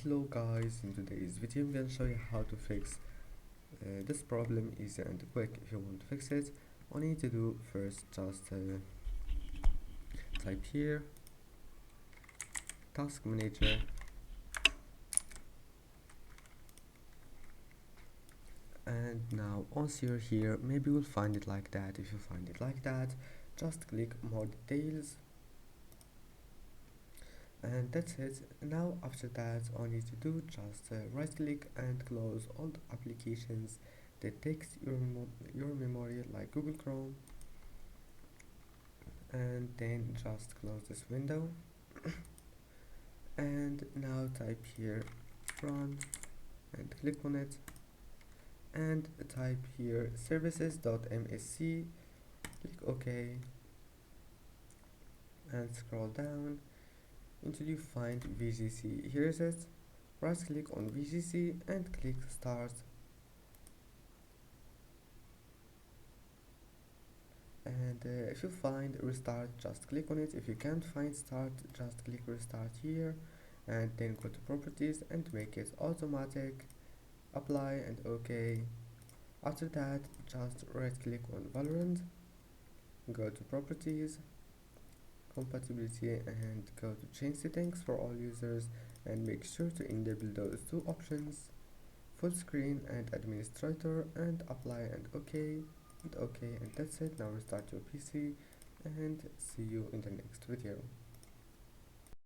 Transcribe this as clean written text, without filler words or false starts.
Hello guys, in today's video I'm gonna show you how to fix this problem easy and quick. If you want to fix it, all you need to do first just type here task manager, and now once you're here maybe you'll find it like that. If you find it like that, just click more details and that's it. Now after that, all you need to do just right click and close all the applications that takes your memory like Google Chrome, and then just close this window and now type here run and click on it and type here services.msc, click OK and scroll down until you find VGC. Here is it. Right click on VGC and click start, and if you find restart just click on it. If you can't find start, just click restart here and then go to properties and make it automatic, apply and OK. After that, just right click on Valorant, go to properties, compatibility, and go to change settings for all users and make sure to enable those two options, full screen and administrator, and apply and OK and OK, and that's it. Now restart your PC and see you in the next video.